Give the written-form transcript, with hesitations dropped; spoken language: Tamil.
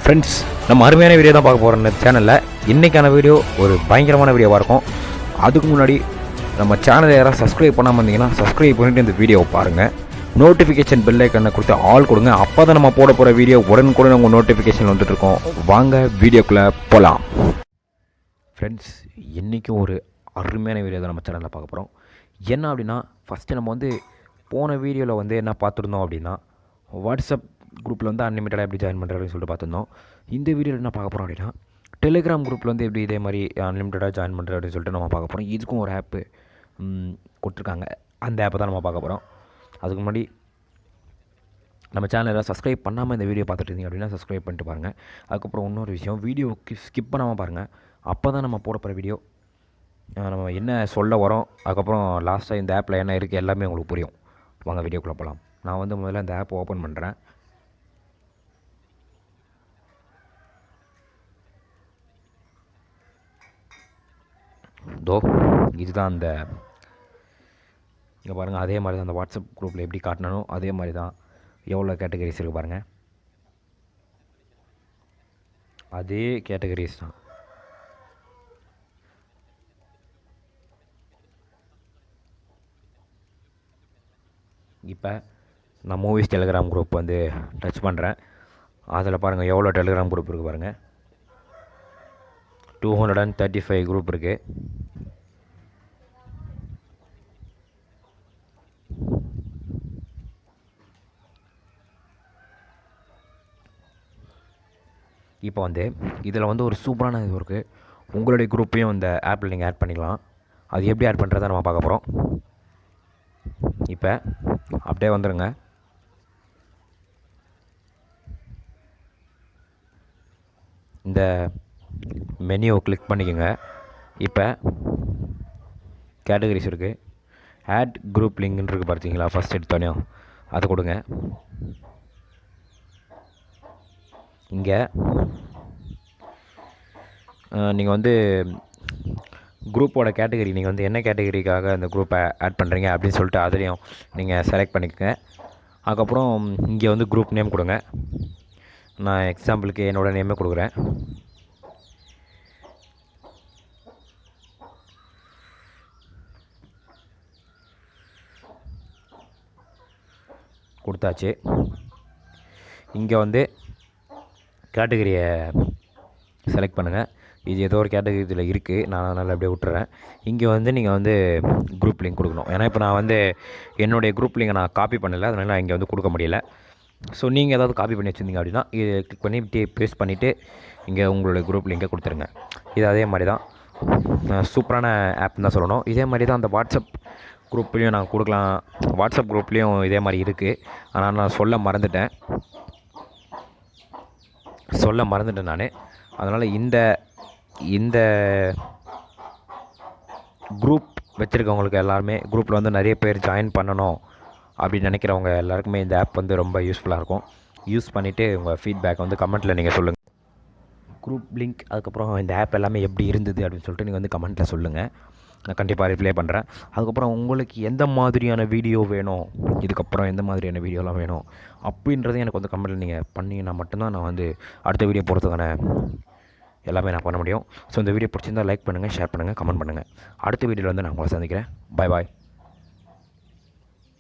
ஃப்ரெண்ட்ஸ், நம்ம அருமையான வீடியோ தான் பார்க்க போகிறோம் இந்த சேனலில். இன்றைக்கான வீடியோ ஒரு பயங்கரமான வீடியோவாக இருக்கும். அதுக்கு முன்னாடி நம்ம சேனலை யாராவது சப்ஸ்கிரைப் பண்ணாமல் இருந்தீங்கன்னா சப்ஸ்கிரைப் பண்ணிவிட்டு இந்த வீடியோவை பாருங்கள். நோட்டிஃபிகேஷன் பெல் ஐக்கனை கொடுத்து ஆல் கொடுங்க. அப்போ தான் நம்ம போட போகிற வீடியோ உடனுக்குடன் உங்கள் நோட்டிஃபிகேஷன் வந்துட்டுருக்கோம். வாங்க வீடியோக்குள்ளே போகலாம். ஃப்ரெண்ட்ஸ், இன்றைக்கும் ஒரு அருமையான வீடியோ தான் நம்ம சேனலில் பார்க்க போகிறோம். என்ன அப்படின்னா, ஃபஸ்ட்டு நம்ம போன வீடியோவில் என்ன பார்த்துருந்தோம் அப்படின்னா, வாட்ஸ்அப் குரூப்பில் அன்லிமிட்டடாக எப்படி ஜாயின் பண்ணுறது அப்படின்னு சொல்லிட்டு பார்த்துருந்தோம். இந்த வீடியோவில் என்ன பார்க்க போகிறோம் அப்படின்னா, டெலிகிராம் குரூப்பில் எப்படி இதே மாதிரி அன்லிமிட்டடாக ஜாயின் பண்ணுறது அப்படின்னு சொல்லிட்டு நம்ம பார்க்க போகிறோம். இதுக்கும் ஒரு ஆப்பு கொடுத்துருக்காங்க. அந்த ஆப்பை தான் நம்ம பார்க்க போகிறோம். அதுக்கு முன்னாடி நம்ம சேனலில் சப்ஸ்கிரைப் பண்ணாமல் இந்த வீடியோ பார்த்துட்டு இருந்தீங்க அப்படின்னா சப்ஸ்கிரைப் பண்ணிட்டு பாருங்கள். அதுக்கப்புறம் இன்னொரு விஷயம், வீடியோவுக்கு ஸ்கிப் பண்ணாமல் பாருங்கள். அப்போ தான் நம்ம போட போகிற வீடியோ நம்ம என்ன சொல்ல வரோம், அதுக்கப்புறம் லாஸ்ட்டாக இந்த ஆப்பில் என்ன இருக்குது எல்லாமே உங்களுக்கு புரியும். வாங்க வீடியோக்குள்ளே போகலாம். நான் முதல்ல இந்த ஆப் ஓப்பன் பண்ணுறேன். இதுதான் அந்த இங்கே பாருங்கள். அதே மாதிரி தான் அந்த வாட்ஸ்அப் குரூப்பில் எப்படி காட்டணும் அதே மாதிரி தான் எவ்வளோ கேட்டகரிஸ் இருக்குது பாருங்கள். அதே கேட்டகரிஸ் தான். இப்போ நான் மூவிஸ் டெலிகிராம் குரூப் டச் பண்ணுறேன். அதில் பாருங்கள் எவ்வளோ டெலிகிராம் குரூப் இருக்குது பாருங்கள். 235 குரூப் இருக்குது. இப்போ இதில் ஒரு சூப்பரான இது இருக்குது. உங்களுடைய குரூப்பையும் இந்த ஆப்பில் நீங்கள் ஆட் பண்ணிக்கலாம். அது எப்படி ஆட் பண்ணுறதை நம்ம பார்க்க போகிறோம். இப்போ அப்படியே வந்துடுங்க. இந்த மெனுவை கிளிக் பண்ணிக்கோங்க. இப்போ கேட்டகரிஸ் இருக்குது. ஆட் குரூப் லிங்க்னு இருக்குது பார்த்தீங்களா, ஃபஸ்ட் எடுத்தோடனே அதை கொடுங்க. இங்கே நீங்கள் குரூப்போட கேட்டகரி நீங்கள் என்ன கேட்டகரிக்காக அந்த குரூப்பை ஆட் பண்ணுறீங்க அப்படின்னு சொல்லிட்டு அதுலேயும் நீங்கள் செலக்ட் பண்ணிக்கோங்க. அதுக்கப்புறம் இங்கே குரூப் நேம் கொடுங்க. நான் எக்ஸாம்பிளுக்கு என்னோடய நேமே கொடுக்குறேன். கொடுத்தாச்சு. இங்கே கேட்டகரியை செலக்ட் பண்ணுங்கள். இது ஏதோ ஒரு கேட்டகரி இதில் இருக்குது. நான் அதனால் அப்படியே விட்டுறேன். இங்கே நீங்கள் குரூப் லிங்க் கொடுக்கணும். ஏன்னா இப்போ நான் என்னுடைய குரூப் லிங்கை நான் காப்பி பண்ணலை, அதனால் நான் இங்கே கொடுக்க முடியல. ஸோ நீங்கள் ஏதாவது காப்பி பண்ணி வச்சுருந்தீங்க அப்படின்னா இதை கிளிக் பண்ணி பேஸ்ட் பண்ணிவிட்டு இங்கே உங்களுடைய குரூப் லிங்கை கொடுத்துருங்க. இது அதே மாதிரி தான் சூப்பரான ஆப்னு தான் சொல்லணும். இதே மாதிரி தான் அந்த வாட்ஸ்அப் குரூப்லேயும் நான் கொடுக்கலாம். வாட்ஸ்அப் குரூப்லேயும் இதே மாதிரி இருக்குது. ஆனால் நான் சொல்ல மறந்துட்டேன் நான். அதனால் இந்த குரூப் வச்சுருக்கவங்களுக்கு எல்லாருமே குரூப்பில் நிறைய பேர் ஜாயின் பண்ணணும் அப்படின்னு நினைக்கிறவங்க எல்லாருக்குமே இந்த ஆப் ரொம்ப யூஸ்ஃபுல்லாக இருக்கும். யூஸ் பண்ணிவிட்டு உங்கள் ஃபீட்பேக் கமெண்ட்டில் நீங்கள் சொல்லுங்கள். குரூப் லிங்க் அதுக்கப்புறம் இந்த ஆப் எல்லாமே எப்படி இருந்தது அப்படின்னு சொல்லிட்டு நீங்கள் கமெண்ட்டில் சொல்லுங்கள். நான் கண்டிப்பாக ரிப்ளை பண்ணுறேன். அதுக்கப்புறம் உங்களுக்கு எந்த மாதிரியான வீடியோ வேணும், இதுக்கப்புறம் எந்த மாதிரியான வீடியோலாம் வேணும் அப்படின்றதையும் எனக்கு கமெண்ட்டில் நீங்கள் பண்ணிங்கன்னா மட்டும்தான் நான் அடுத்த வீடியோ போகிறதுக்கான எல்லாமே நான் பண்ண முடியும். ஸோ இந்த வீடியோ பிடிச்சிருந்தால் லைக் பண்ணுங்கள், ஷேர் பண்ணுங்கள், கமெண்ட் பண்ணுங்கள். அடுத்த வீடியோவில் நான் உங்களை சந்திக்கிறேன். பாய் பாய்.